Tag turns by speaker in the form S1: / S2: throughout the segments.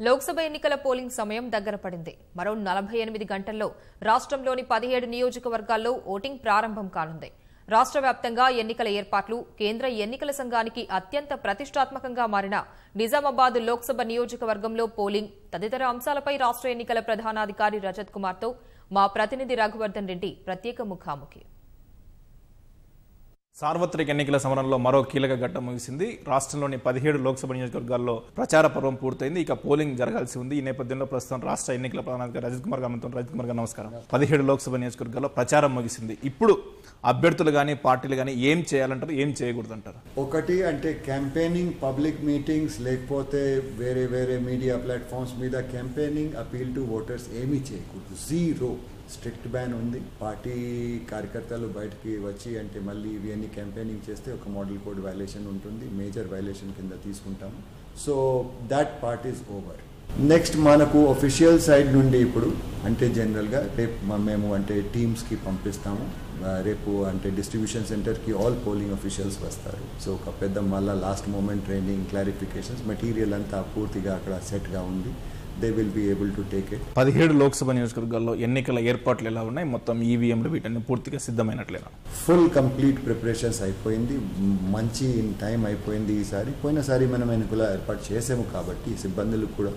S1: లోక్సభ ఎన్నికల పోలింగ్ సమయం దగ్గర పడింది. మరో 48 గంటల్లో రాష్ట్రంలోని 17 నియోజకవర్గాల్లో ఓటింగ్ ప్రారంభం కానుంది. రాష్ట్ర వ్యాప్తంగా ఎన్నికల ఏర్పాట్లు, కేంద్ర ఎన్నికల సంఘానికి అత్యంత ప్రతిష్టాత్మకంగా మారిన నిజామాబాద్ లోక్సభ నియోజకవర్గంలో పోలింగ్ తదితర అంశాలపై రాష్ట్ర ఎన్నికల ప్రధానాధికారి రజత్ కుమార్తో మా ప్రతినిధి రఘువర్ధన్ రెడ్డి ప్రత్యేక ముఖాముఖి.
S2: సార్వత్రిక ఎన్నికల సమరంలో మరో కీలక ఘట్టం ముగిసింది. రాష్ట్రంలోని 17 లోక్సభ నియోజకవర్గాల్లో ప్రచార పర్వం పూర్తయింది. ఇక పోలింగ్ జరగాల్సి ఉంది. ఈ నేపథ్యంలో ప్రస్తుతం రాష్ట్ర ఎన్నికల ప్రధానాధికారి రజత్ కుమార్ గారు రజత్ కుమార్ గారు నమస్కారం. 17 లోక్సభ నియోజకవర్గాల్లో ప్రచారం ముగిసింది. ఇప్పుడు అభ్యర్థులు కానీ పార్టీలు కానీ ఏం చేయాలంటారు, ఏం చేయకూడదు అంటారు?
S3: ఒకటి అంటే క్యాంపెయినింగ్, పబ్లిక్ మీటింగ్స్, లేకపోతే వేరే వేరే మీడియా ప్లాట్ఫామ్స్ మీద క్యాంపెయినింగ్, అపీల్ టు ఓటర్స్ ఏమీ చేయకూడదు. జీరో స్ట్రిక్ట్ బ్యాన్ ఉంది. పార్టీ కార్యకర్తలు బయటికి వచ్చి అంటే మళ్ళీ ఇవన్నీ క్యాంపెయినింగ్ చేస్తే ఒక మోడల్ కోడ్ వైలేషన్ ఉంటుంది, మేజర్ వైలేషన్ కింద తీసుకుంటాము. So that part is over. Next మనకు ఒఫిషియల్ సైడ్ నుండి ఇప్పుడు అంటే జనరల్గా రేపు మేము అంటే టీమ్స్కి పంపిస్తాము. రేపు అంటే డిస్ట్రిబ్యూషన్ సెంటర్కి ఆల్ పోలింగ్ అఫీషియల్స్ వస్తారు. సో ఒక పెద్ద మళ్ళీ last moment training, clarifications, material అంతా పూర్తిగా అక్కడ సెట్గా ఉంది. They will be able to take it.
S2: 17 Lok Sabha నియోజకవర్గాల్లో ఎన్నికల ఏర్పాట్లు ఎలా ఉన్నాయి? మొత్తం ఈవీఎంలు వీటన్ని పూర్తిగా సిద్ధమైనట్లేనా?
S3: ఫుల్ కంప్లీట్ ప్రిపరేషన్స్ అయిపోయింది. మంచి టైం అయిపోయింది. ఈసారి పోయినసారి మనం ఎన్నికల ఏర్పాటు చేసాము కాబట్టి సిబ్బందులు కూడా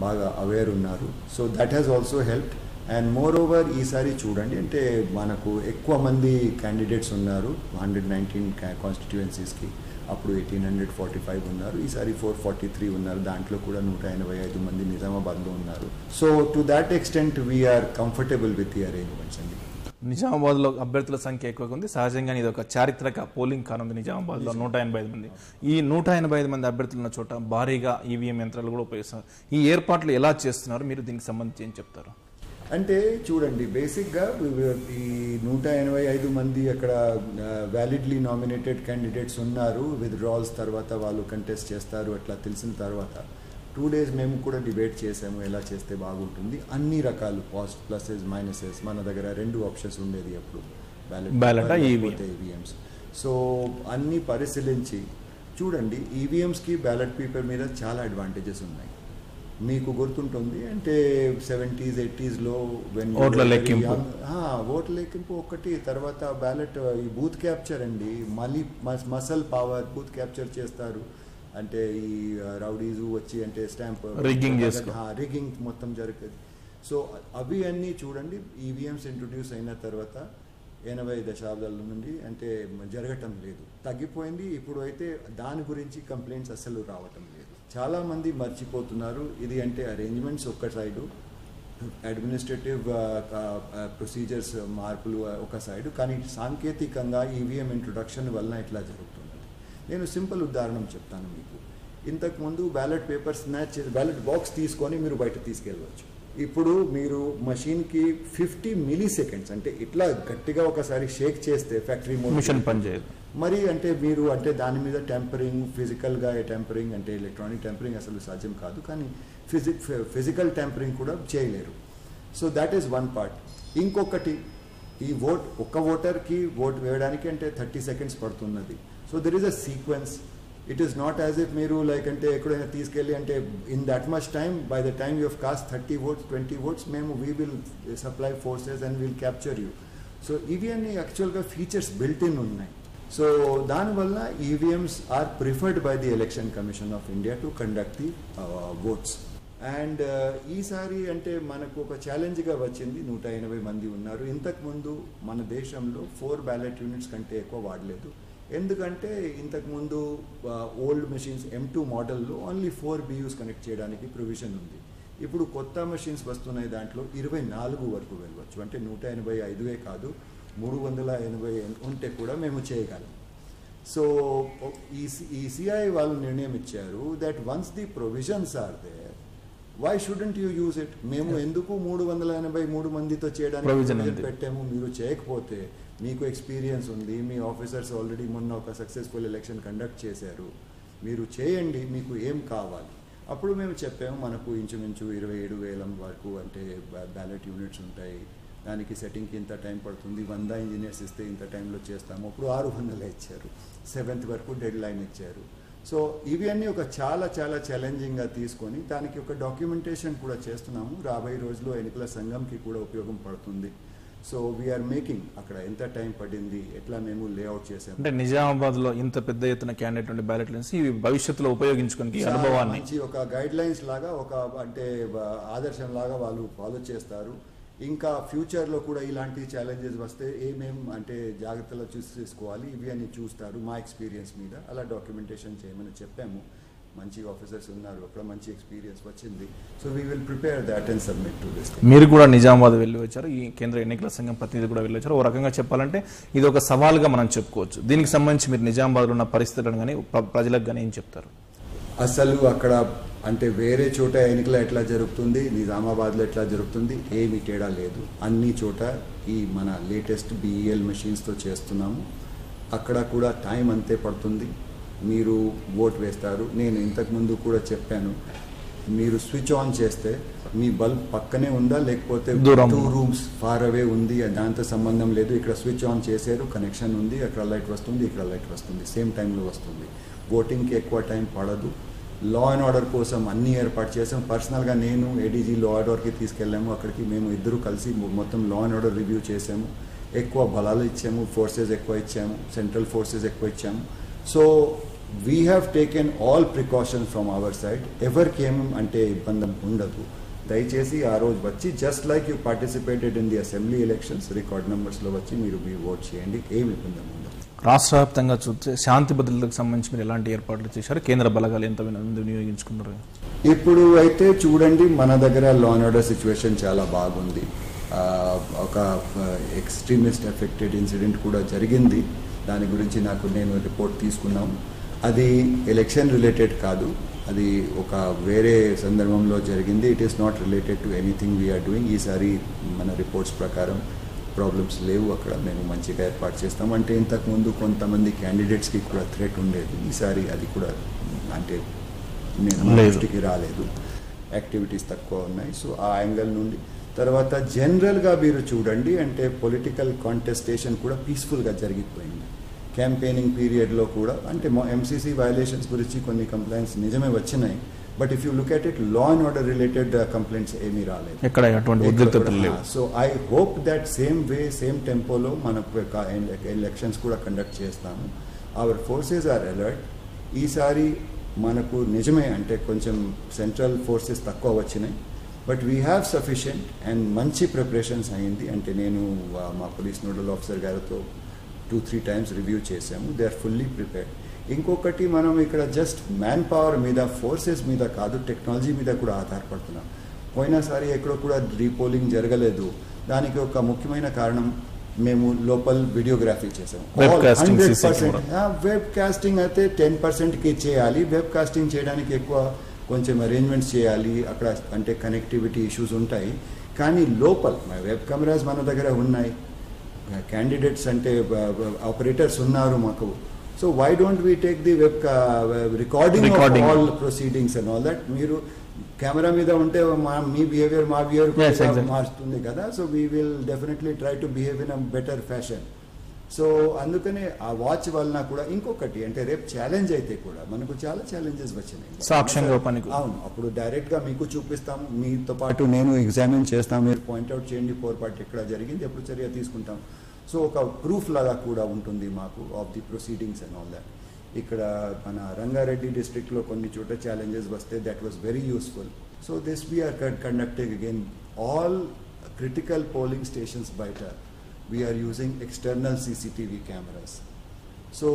S3: బాగా అవేర్ ఉన్నారు. So that has also helped. And more over ఈసారి చూడండి అంటే మనకు ఎక్కువ మంది క్యాండిడేట్స్ ఉన్నారు 119 కాన్స్టిట్యుయెన్సీస్కి. అప్పుడు 1845 ఉన్నారు, ఈసారి 443 ఉన్నారు. దాంట్లో కూడా 185 మంది నిజామాబాద్లో ఉన్నారు. So to that extent we are comfortable with the arrangements అండి.
S2: నిజామాబాద్లో అభ్యర్థుల సంఖ్య ఎక్కువగా ఉంది. సహజంగా ఇది ఒక చారిత్రక పోలింగ్ కానుంది. నిజామాబాద్లో 185 మంది. ఈ 185 మంది అభ్యర్థులు ఉన్న చోట భారీగా ఈవీఎం యంత్రాలు కూడా ఉపయోగిస్తున్నారు. ఈ ఏర్పాట్లు ఎలా చేస్తున్నారు? మీరు దీనికి సంబంధించి ఏం చెప్తారు?
S3: అంటే చూడండి, బేసిక్గా ఈ 185 మంది అక్కడ వ్యాలిడ్లీ నామినేటెడ్ క్యాండిడేట్స్ ఉన్నారు. విత్డ్రాల్స్ తర్వాత వాళ్ళు కంటెస్ట్ చేస్తారు. అట్లా తెలిసిన తర్వాత 2 days మేము కూడా డిబేట్ చేసాము ఎలా చేస్తే బాగుంటుంది. అన్ని రకాలు ప్లసెస్, మైనసెస్. మన దగ్గర 2 ఆప్షన్స్ ఉండేది అప్పుడు, బ్యాలెట్ ఈవీఎంస్. సో అన్ని పరిశీలించి చూడండి, ఈవీఎంస్కి బ్యాలెట్ పేపర్ మీద చాలా అడ్వాంటేజెస్ ఉన్నాయి. మీకు గుర్తుంటుంది అంటే 70s 80sలో
S2: ఓట్ల
S3: లెక్కింపు ఒకటి, తర్వాత బ్యాలెట్ ఈ బూత్ క్యాప్చర్ అండి, మళ్ళీ మసల్ పవర్ బూత్ క్యాప్చర్ చేస్తారు. అంటే ఈ రౌడీస్ వచ్చి అంటే స్టాంప్ రిగ్గింగ్ మొత్తం జరుగుతుంది. సో అవి అన్నీ చూడండి ఈవీఎంస్ ఇంట్రొడ్యూస్ అయిన తర్వాత 80 దశాబ్దాల నుండి అంటే జరగటం లేదు, తగ్గిపోయింది. ఇప్పుడు అయితే దాని గురించి కంప్లైంట్స్ అస్సలు రావటం లేదు. చాలామంది మర్చిపోతున్నారు ఇది అంటే అరేంజ్మెంట్స్ ఒక సైడు, అడ్మినిస్ట్రేటివ్ ప్రొసీజర్స్ మార్పులు ఒక సైడు, కానీ సాంకేతికంగా ఈవీఎం ఇంట్రొడక్షన్ వలన ఇట్లా జరుగుతున్నది. నేను సింపుల్ ఉదాహరణ చెప్తాను మీకు. ఇంతకుముందు బ్యాలెట్ పేపర్ స్నాచ్ చేసి బ్యాలెట్ బాక్స్ తీసుకొని మీరు బయట తీసుకెళ్ళవచ్చు. ఇప్పుడు మీరు మషిన్కి 50 milliseconds అంటే ఇట్లా గట్టిగా ఒకసారి షేక్ చేస్తే ఫ్యాక్టరీ
S2: మిషన్ పనిచేయదు.
S3: మరి అంటే మీరు అంటే దాని మీద టెంపరింగ్, ఫిజికల్గా టెంపరింగ్ అంటే ఎలక్ట్రానిక్ టెంపరింగ్ అసలు సాధ్యం కాదు, కానీ ఫిజికల్ టెంపరింగ్ కూడా చేయలేరు. So that is one part. ఇంకొకటి ఈ ఒక్క ఓటర్కి ఓట్ వేయడానికి అంటే 30 seconds పడుతున్నది. So there is a sequence. It is not as if మీరు లైక్ అంటే ఎక్కడైనా తీసుకెళ్ళి అంటే in that much time, by the time you have cast 30 votes 20 votes మేము we will supply forces and will capture you. So ఇవి అన్ని యాక్చువల్గా features built in ఉన్నాయి. సో దానివల్ల EVMs are preferred by the Election Commission of India to conduct the votes. And ఈసారి అంటే మనకు ఒక ఛాలెంజ్గా వచ్చింది. 180 మంది ఉన్నారు. ఇంతకుముందు మన దేశంలో 4 ballot units కంటే ఎక్కువ వాడలేదు. ఎందుకంటే ఇంతకుముందు ఓల్డ్ మెషిన్స్ M2 మోడల్లో ఓన్లీ 4 BUs కనెక్ట్ చేయడానికి ప్రొవిజన్ ఉంది. ఇప్పుడు కొత్త మెషిన్స్ వస్తున్నాయి, దాంట్లో 24 వరకు వెళ్ళవచ్చు. అంటే 185 కాదు, 380 ఉంటే కూడా మేము చేయగలం. సో ఈ సిఐ వాళ్ళు నిర్ణయం ఇచ్చారు that once the provisions are there, why shouldn't you use it? మేము ఎందుకు 383 మందితో చేయడానికి పెట్టాము? మీరు చేయకపోతే మీకు ఎక్స్పీరియన్స్ ఉంది, మీ ఆఫీసర్స్ ఆల్రెడీ మొన్న ఒక సక్సెస్ఫుల్ ఎలక్షన్ కండక్ట్ చేశారు, మీరు చేయండి, మీకు ఏం కావాలి? అప్పుడు మేము చెప్పాము మనకు ఇంచుమించు 27,000 వరకు అంటే బ్యాలెట్ యూనిట్స్ ఉంటాయి, దానికి సెట్టింగ్కి ఇంత టైం పడుతుంది, 100 ఇంజనీర్స్ ఇస్తే ఇంత టైంలో చేస్తాము. అప్పుడు 600 ఇచ్చారు. 7th వరకు డెడ్ లైన్ ఇచ్చారు. సో ఇవి అన్నీ ఒక చాలా చాలా ఛాలెంజింగ్గా తీసుకొని దానికి ఒక డాక్యుమెంటేషన్ కూడా చేస్తున్నాము. రాబోయే రోజుల్లో ఎన్నికల సంఘంకి కూడా ఉపయోగం పడుతుంది. సో వీఆర్ మేకింగ్ అక్కడ ఎంత టైం పడింది, ఎట్లా మేము లేఅవుట్ చేసాము.
S2: అంటే నిజామాబాద్ లో ఇంత పెద్ద ఎత్తున క్యాండిడేట్ ఉండే బ్యాలెట్ ఇవి భవిష్యత్తులో ఉపయోగించుకోనికి అనుభవాన్ని
S3: మంచి ఒక గైడ్ లైన్స్ లాగా, ఒక అంటే ఆదర్శం లాగా వాళ్ళు ఫాలో చేస్తారు. ఇంకా ఫ్యూచర్లో కూడా ఇలాంటి ఛాలెంజెస్ వస్తే ఏమేం అంటే జాగ్రత్తలు తీసుకోవాలి ఇవి అని చూస్తారు మా ఎక్స్పీరియన్స్ మీద. అలా డాక్యుమెంటేషన్ చేయమని చెప్పాము. మంచి ఆఫీసర్స్ ఉన్నారు అక్కడ, మంచి ఎక్స్పీరియన్స్ వచ్చింది. So we will prepare that and submit to this.
S2: మీరు కూడా నిజామాబాద్ వెళ్ళి వచ్చారు, ఈ కేంద్ర ఎన్నికల సంఘం ప్రతినిధి కూడా వెళ్ళి వచ్చారు. ఓ రకంగా చెప్పాలంటే ఇది ఒక సవాల్గా మనం చెప్పుకోవచ్చు. దీనికి సంబంధించి మీరు నిజామాబాద్లో ఉన్న పరిస్థితులను కానీ ప్రజలకు కానీ ఏం చెప్తారు?
S3: అసలు అక్కడ అంటే వేరే చోట ఎన్నికలు ఎట్లా జరుగుతుంది, నిజామాబాద్లో ఎట్లా జరుగుతుంది, ఏమి తేడా లేదు. అన్ని చోట ఈ మన లేటెస్ట్ BEL మెషిన్స్తో చేస్తున్నాము. అక్కడ కూడా టైం అంతే పడుతుంది. మీరు ఓట్ వేస్తారు. నేను ఇంతకుముందు కూడా చెప్పాను, మీరు స్విచ్ ఆన్ చేస్తే మీ బల్బ్ పక్కనే ఉందా లేకపోతే 2 రూమ్స్ ఫార్ అవే ఉంది, దాంతో సంబంధం లేదు. ఇక్కడ స్విచ్ ఆన్ చేశారు, కనెక్షన్ ఉంది, అక్కడ లైట్ వస్తుంది, ఇక్కడ లైట్ వస్తుంది, సేమ్ టైంలో వస్తుంది. ఓటింగ్కి ఎక్కువ టైం పడదు. లా అండ్ ఆర్డర్ కోసం అన్ని ఏర్పాటు చేసాం. పర్సనల్గా నేను ADG లా అండ్ ఆర్డర్కి తీసుకెళ్ళాము. అక్కడికి మేము ఇద్దరు కలిసి మొత్తం లా అండ్ ఆర్డర్ రివ్యూ చేసాము. ఎక్కువ బలాలు ఇచ్చాము, ఫోర్సెస్ ఎక్కువ ఇచ్చాము, సెంట్రల్ ఫోర్సెస్ ఎక్కువ ఇచ్చాము. So we have taken all precautions from our side. ఎవరికి ఏమి అంటే ఇబ్బంది ఉండదు. దయచేసి ఆ రోజు వచ్చి just like you participated in the assembly elections record నెంబర్స్లో వచ్చి మీరు ఓట్ చేయండి. ఏమి ఇబ్బంది ఉండదు.
S2: రాష్ట్ర వ్యాప్తంగా చూస్తే శాంతి భద్రతలకు సంబంధించి మీరు ఎలాంటి ఏర్పాట్లు చేశారు? కేంద్ర బలగాలు ఎంత వినియోగించుకున్నారు?
S3: ఇప్పుడు అయితే చూడండి, మన దగ్గర లా అండ్ ఆర్డర్ సిచ్యువేషన్ చాలా బాగుంది. ఒక ఎక్స్ట్రీమిస్ట్ ఎఫెక్టెడ్ ఇన్సిడెంట్ కూడా జరిగింది. దాని గురించి నేను రిపోర్ట్ తీసుకున్నాము. అది ఎలక్షన్ రిలేటెడ్ కాదు, అది ఒక వేరే సందర్భంలో జరిగింది. It is not related to anything we are doing. ఈసారి మన రిపోర్ట్స్ ప్రకారం ప్రాబ్లమ్స్ లేవు. అక్కడ మేము మంచిగా ఏర్పాటు చేస్తాం. అంటే ఇంతకుముందు కొంతమంది క్యాండిడేట్స్కి కూడా థ్రెట్ ఉండేది. ఈసారి అది కూడా అంటే నేను దృష్టికి రాలేదు. యాక్టివిటీస్ తక్కువ ఉన్నాయి. సో ఆ యాంగిల్ నుండి తర్వాత జనరల్గా మీరు చూడండి, అంటే పొలిటికల్ కాంటెస్టేషన్ కూడా పీస్ఫుల్గా జరిగిపోయింది. క్యాంపెయినింగ్ పీరియడ్లో కూడా అంటే MCC వయలేషన్స్ గురించి కొన్ని కంప్లైంట్స్ నిజమే వచ్చినాయి. But if you look at it, law and order related complaints ఏమీ రాలేదు. So I hope that same way same టెంపోలో మనకు ఎలక్షన్స్ కూడా కండక్ట్ చేస్తాము. Our forces are alert. ఈసారి మనకు నిజమే అంటే కొంచెం సెంట్రల్ ఫోర్సెస్ తక్కువ వచ్చినాయి. But we have sufficient and మంచి ప్రిపరేషన్స్ అయింది. అంటే నేను మా పోలీస్ నోడల్ ఆఫీసర్ గారితో 2-3 times రివ్యూ చేసాము. They are fully prepared. ఇంకొకటి, మనం ఇక్కడ జస్ట్ మ్యాన్ పవర్ మీద, ఫోర్సెస్ మీద కాదు, టెక్నాలజీ మీద కూడా ఆధారపడుతున్నాం. పోయినసారి ఎక్కడో కూడా రీపోలింగ్ జరగలేదు. దానికి ఒక ముఖ్యమైన కారణం, మేము లోపల వీడియోగ్రఫీ చేసాము. 100% వెబ్ కాస్టింగ్ అయితే 10%కి చేయాలి. వెబ్ కాస్టింగ్ చేయడానికి ఎక్కువ కొంచెం అరేంజ్మెంట్స్ చేయాలి. అక్కడ అంటే కనెక్టివిటీ ఇష్యూస్ ఉంటాయి. కానీ లోపల వెబ్ కెమెరాస్ మన దగ్గర ఉన్నాయి, క్యాండిడేట్స్ అంటే ఆపరేటర్స్ ఉన్నారు మాకు. So why don't we take the web recording of all proceedings and all that. మీరు కెమెరా మీద ఉంటే మీ బిహేవియర్ మా బిహేవియర్ మారుతుంది కదా. So we will definitely try to behave in a better fashion. So అందుకనే ఆ వాచ్ వలన కూడా ఇంకొకటి అంటే రేపు ఛాలెంజ్ అయితే కూడా మనకు చాలా ఛాలెంజెస్ వచ్చినాయి. అవును, అప్పుడు డైరెక్ట్గా మీకు చూపిస్తాము. మీతో పాటు నేను ఎగ్జామిన్ చేస్తాము. మీరు పాయింట్అవుట్ చేయండి పొరపాటు ఎక్కడ జరిగింది, ఎప్పుడు చర్య తీసుకుంటాం. సో ఒక ప్రూఫ్ లాగా కూడా ఉంటుంది మాకు of the proceedings and all that. ఇక్కడ మన రంగారెడ్డి డిస్ట్రిక్ట్లో కొన్ని చోట ఛాలెంజెస్ వస్తే that was very useful. So this we are conducting again all critical polling stations బయట. We are using external CCTV cameras. So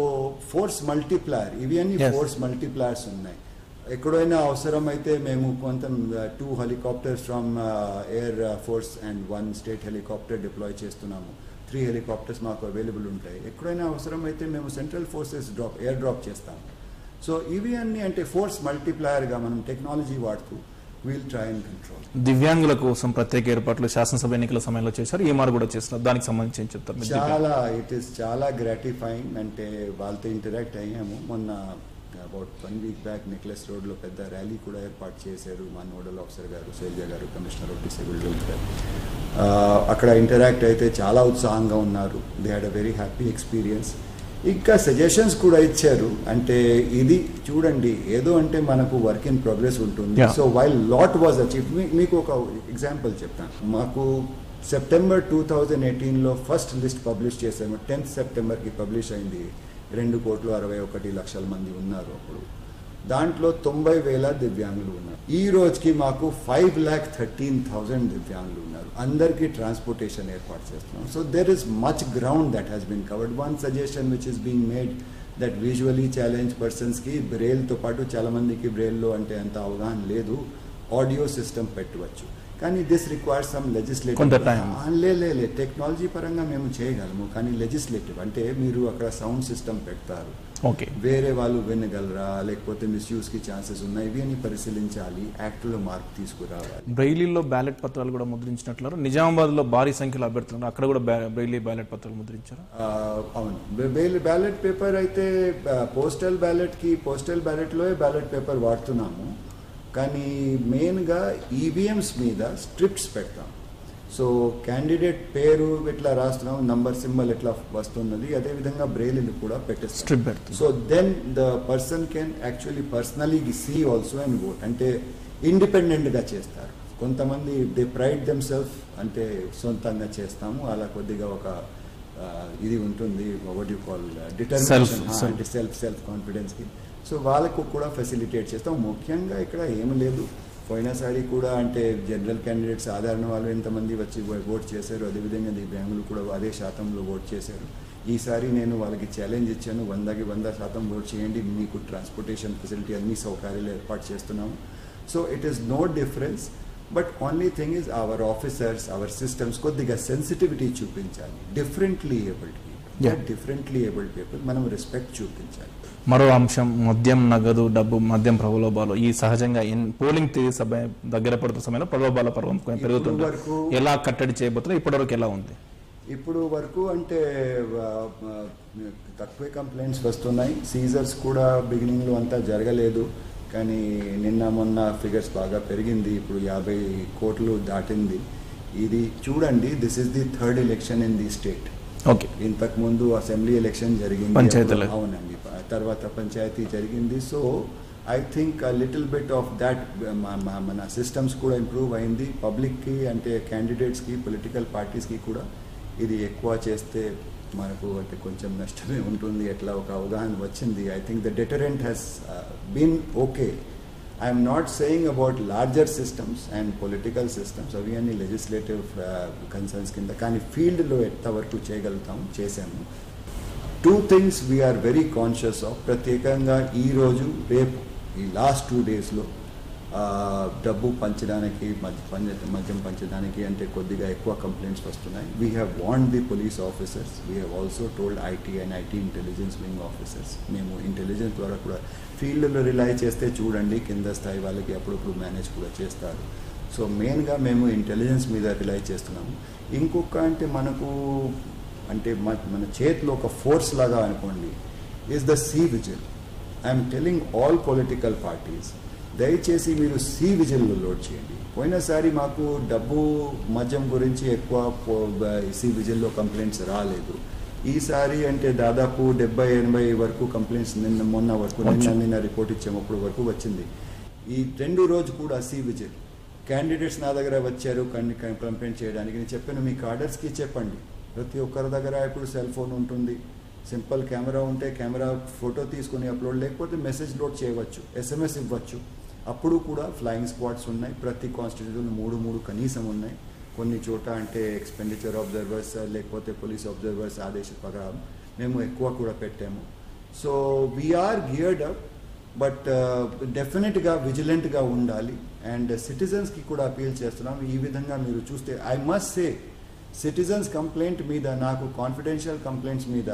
S3: force multiplier, ఇవి అన్ని ఫోర్స్ మల్టిప్లయర్స్ ఉన్నాయి. ఎక్కడైనా అవసరం అయితే మేము కొంత 2 helicopters from air force and 1 state helicopter deploy చేస్తున్నాము. 3 helicopters మాకు అవైలబుల్ ఉంటాయి. ఎక్కడైనా అవసరం అయితే మేము సెంట్రల్ ఫోర్సెస్ ఎయిర్ డ్రాప్ చేస్తాము. సో ఇవి అన్ని అంటే ఫోర్స్ మల్టిప్లయర్గా మనం టెక్నాలజీ వాడుతూ we'll try and control.
S2: దివ్యాంగుల కోసం ప్రత్యేక ఏర్పాట్లు శాసనసభ ఎన్నికల సమయంలో చేశారు, ఈ మారు కూడా చేస్తున్నారు. దానికి సంబంధించి ఏం చెప్తారు?
S3: చాలా గ్రాటిఫైయింగ్. అంటే వాళ్ళతో ఇంటరాక్ట్ అయ్యాము. మొన్న అబౌట్ 1 week బ్యాక్ నెక్లెస్ రోడ్లో పెద్ద ర్యాలీ కూడా ఏర్పాటు చేశారు మా నోడల్ ఆఫీసర్ గారు, శైలజ గారు, కమిషనర్ ఆఫ్ డిసేబుల్డ్ వెల్ఫేర్. అక్కడ ఇంటరాక్ట్ అయితే చాలా ఉత్సాహంగా ఉన్నారు. They had a very happy experience. ఇంకా సజెషన్స్ కూడా ఇచ్చారు. అంటే ఇది చూడండి, ఏదో అంటే మనకు వర్క్ ఇన్ ప్రోగ్రెస్ ఉంటుంది. So while lot was achieve. మీకు ఒక ఎగ్జాంపుల్ చెప్తాను. మాకు సెప్టెంబర్ 2018లో ఫస్ట్ లిస్ట్ పబ్లిష్ చేసాము. 10th సెప్టెంబర్కి పబ్లిష్ అయింది. 2,61,00,000 మంది ఉన్నారు అప్పుడు. దాంట్లో 90,000 దివ్యాంగులు ఉన్నారు. ఈ రోజుకి మాకు 5,13,000 దివ్యాంగులు ఉన్నారు. అందరికీ ట్రాన్స్పోర్టేషన్ ఏర్పాటు చేస్తున్నాం. So there is much ground that has been covered. One suggestion which is being made that visually challenge పర్సన్స్కి బ్రెయిల్తో పాటు చాలా మందికి బ్రెయిల్లో అంటే అంత అవగాహన లేదు, ఆడియో సిస్టమ్ పెట్టవచ్చు. కానీ దిస్ రిక్వైర్స్ సమ్ లెజిస్లేటివ్. లే టెక్నాలజీ పరంగా మేము చేయగలము, కానీ లెజిస్లేటివ్ అంటే మీరు అక్కడ సౌండ్ సిస్టమ్ పెడతారు,
S2: ఓకే,
S3: వేరే వాళ్ళు వినగలరా లేకపోతే మిస్యూజ్ కి ఛాన్సెస్ ఉన్నాయి, ఇవి అని పరిశీలించాలి, యాక్ట్ లో మార్పు తీసుకురావాలి.
S2: బ్రెయిలీలో బ్యాలెట్ పత్రాలు కూడా ముద్రించినట్లు నిజామాబాద్ లో భారీ సంఖ్యలో అభ్యర్థులు అక్కడ కూడా బ్రెయిలీ బ్యాలెట్ పత్రాలు ముద్రించారు.
S3: అవును, బ్యాలెట్ పేపర్ అయితే పోస్టల్ బ్యాలెట్ లో బ్యాలెట్ పేపర్ వాడుతున్నాము. కానీ మెయిన్గా ఈవీఎంస్ మీద స్ట్రిప్స్ పెడతాం. సో క్యాండిడేట్ పేరు ఇట్లా రాస్తున్నాం, నంబర్ సింబల్ ఇట్లా వస్తున్నది, అదేవిధంగా బ్రెయిలీని కూడా పెట్టేస్తాం. So then the person can actually personally see also and vote. అంటే ఇండిపెండెంట్గా చేస్తారు. కొంతమంది దే ప్రైడ్ దెమ్ సెల్ఫ్, అంటే సొంతంగా చేస్తాము, అలా కొద్దిగా ఒక ఇది ఉంటుంది, వాట్ యు కాల్ డిటర్మినేషన్, అంటే సెల్ఫ్ కాన్ఫిడెన్స్కి. సో వాళ్ళకు కూడా ఫెసిలిటేట్ చేస్తాం. ముఖ్యంగా ఇక్కడ ఏమి లేదు, పోయినసారి కూడా అంటే జనరల్ క్యాండిడేట్ సాధారణ వాళ్ళు ఎంతమంది వచ్చి ఓట్ చేశారు, అదేవిధంగా దివ్యాంగులు కూడా అదే శాతంలో ఓట్ చేశారు. ఈసారి నేను వాళ్ళకి ఛాలెంజ్ ఇచ్చాను, 100కి 100% ఓట్ చేయండి, మీకు ట్రాన్స్పోర్టేషన్ ఫెసిలిటీ అన్ని సౌకర్యాలు ఏర్పాటు చేస్తున్నాము. So it is no difference. But only thing is our officers, our systems కొద్దిగా సెన్సిటివిటీ చూపించాలి. డిఫరెంట్లీ ఏబుల్డ్ పీపుల్ మనం రెస్పెక్ట్ చూపించాలి.
S2: మరో అంశం మద్యం, నగదు, డబ్బు, మద్యం ప్రలోభాలు. ఈ సహజంగా పోలింగ్ తేదీ దగ్గర పడుతున్న సమయంలో ప్రలోభాల పర్వం పెరుగుతుంది. ఎలా కట్టడి చేయబోతున్నారు, ఇప్పటివరకు ఎలా ఉంది?
S3: ఇప్పుడు వరకు అంటే తక్కువే కంప్లైంట్స్ వస్తున్నాయి. సీజర్స్ కూడా బిగినింగ్లో అంతా జరగలేదు, కానీ నిన్న మొన్న ఫిగర్స్ బాగా పెరిగింది. ఇప్పుడు 50 కోట్లు దాటింది. ఇది చూడండి, this is the 3rd election in the state.
S2: Okay,
S3: ఇంతకు ముందు అసెంబ్లీ ఎలక్షన్ జరిగింది, అవునండి, తర్వాత పంచాయతీ జరిగింది. So I think little bit of that మన సిస్టమ్స్ కూడా ఇంప్రూవ్ అయింది. పబ్లిక్కి అంటే క్యాండిడేట్స్కి, పొలిటికల్ పార్టీస్కి కూడా ఇది ఎక్కువ చేస్తే మనకు అంటే కొంచెం నష్టమే ఉంటుంది, ఎట్లా ఒక అవగాహన వచ్చింది. I think the deterrent has been okay. I'm not saying about larger systems and political systems, అవి అన్ని లెజిస్లేటివ్ కన్సర్న్స్ కింద. కానీ ఫీల్డ్లో ఎంతవరకు చేయగలుగుతాము, చేశాము. 2 things we are very conscious of. ప్రత్యేకంగా ఈరోజు రేపు ఈ లాస్ట్ 2 daysలో డబ్బు పంచడానికి, మద్యం పంచడానికి అంటే కొద్దిగా ఎక్కువ కంప్లైంట్స్ వస్తున్నాయి. We have warned the police officers, we have also told IT intelligence wing officers. మేము ఇంటెలిజెన్స్ ద్వారా కూడా ఫీల్డ్లో రిలై చేస్తే చూడండి, కింద స్థాయి వాళ్ళకి అప్పుడప్పుడు మేనేజ్ కూడా చేస్తారు. సో మెయిన్గా మేము ఇంటెలిజెన్స్ మీద రిలై చేస్తున్నాము. ఇంకొక అంటే మనకు అంటే మన చేతిలో ఒక ఫోర్స్ లాగా అనుకోండి, is the C vigil. I'm telling all political parties, దయచేసి మీరు సీ విజిల్లో లోడ్ చేయండి. పోయినసారి మాకు డబ్బు, మద్యం గురించి ఎక్కువ సీ విజిల్లో కంప్లైంట్స్ రాలేదు. ఈసారి అంటే దాదాపు 70-80 వరకు కంప్లైంట్స్ మొన్న వరకు నిన్న రిపోర్ట్ ఇచ్చేటప్పుడు వరకు వచ్చింది. ఈ 2 రోజు కూడా సీ విజిల్ క్యాండిడేట్స్ నా దగ్గర వచ్చారు కంప్లైంట్ చేయడానికి. నేను చెప్పాను, మీ కార్డర్స్కి చెప్పండి, ప్రతి ఒక్కరి దగ్గర ఇప్పుడు సెల్ ఫోన్ ఉంటుంది, సింపుల్ కెమెరా ఉంటే కెమెరా ఫోటో తీసుకుని అప్లోడ్, లేకపోతే మెసేజ్ లోడ్ చేయవచ్చు, SMS ఇవ్వచ్చు. అప్పుడు కూడా ఫ్లయింగ్ స్క్వాడ్స్ ఉన్నాయి, ప్రతి కాన్స్టిట్యూషన్లో 3 కనీసం ఉన్నాయి. కొన్ని చోట అంటే ఎక్స్పెండిచర్ అబ్జర్వర్స్ లేకపోతే పోలీస్ అబ్జర్వర్స్ ఆదేశ ప్రకారం మేము ఎక్కువ కూడా పెట్టాము. సో వీఆర్ గియర్డ్ అప్, బట్ డెఫినెట్గా విజిలెంట్గా ఉండాలి. అండ్ సిటిజన్స్కి కూడా అపీల్ చేస్తున్నాం. ఈ విధంగా మీరు చూస్తే I must say, citizens complaint మీద, నాకు కాన్ఫిడెన్షియల్ కంప్లైంట్స్ మీద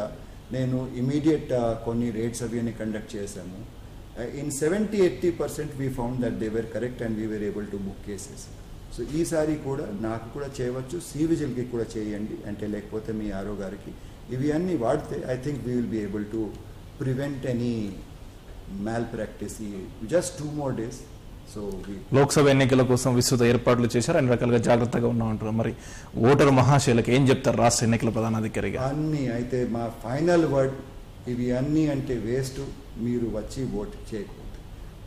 S3: నేను ఇమీడియట్ కొన్ని రేట్స్ అవి అని కండక్ట్ చేశాము. In 70-80% we found that they were correct and we were able to book cases. So ఈసారి కూడా నాకు కూడా చేయవచ్చు, సి విజిల్కి కూడా చేయండి, అంటే లేకపోతే మీ ఆరో గారికి ఇవి అన్నీ వాడితే I think we will be able to prevent any malpractice. Just 2 more days. So
S2: Lok Sabha ఎన్నికల కోసం విస్తృత ఏర్పాట్లు చేశారు, అన్ని రకాలుగా జాగ్రత్తగా ఉన్నామంటారు. మరి ఓటరు మహాశయులకు ఏం చెప్తారు రాష్ట్ర ఎన్నికల ప్రధానాధికారిగా?
S3: అన్ని అయితే మా ఫైనల్ వర్డ్ ఇవి అన్నీ అంటే వేస్ట్. మీరు వచ్చి ఓట్ చేయకూడదు.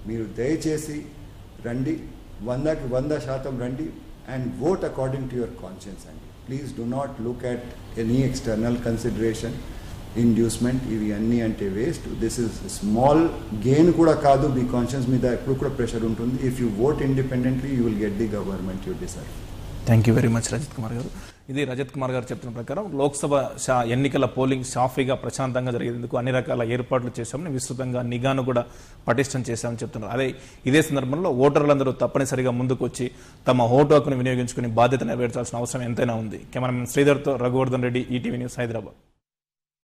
S3: మీరు దయచేసి రండి, 100% రండి and vote according to your conscience అండి. Please do not look at any external consideration, inducement. ఇవి అన్నీ అంటే waste. This is small gain కూడా కాదు. మీ కాన్షియన్స్ మీద ఎప్పుడు కూడా ప్రెషర్ ఉంటుంది. If you vote independently you will get the government you deserve.
S2: Thank you very much Rajat Kumar గారు. ఇది రజత్ కుమార్ గారు చెప్తున్న ప్రకారం లోక్సభ ఎన్నికల పోలింగ్ సాఫీగా ప్రశాంతంగా జరిగేందుకు అన్ని రకాల ఏర్పాట్లు చేశామని, విస్తృతంగా నిఘాను కూడా పటిష్టం చేశామని చెప్తున్నారు. ఇదే సందర్భంలో ఓటర్లందరూ తప్పనిసరిగా ముందుకు వచ్చి తమ ఓటు హక్కును వినియోగించుకుని బాధ్యత నెరవేర్చాల్సిన అవసరం ఎంతైనా ఉంది. కెమెరామెన్ శ్రీధర్తో రఘువర్ధన్ రెడ్డి, ఈటీవీ న్యూస్, హైదరాబాద్.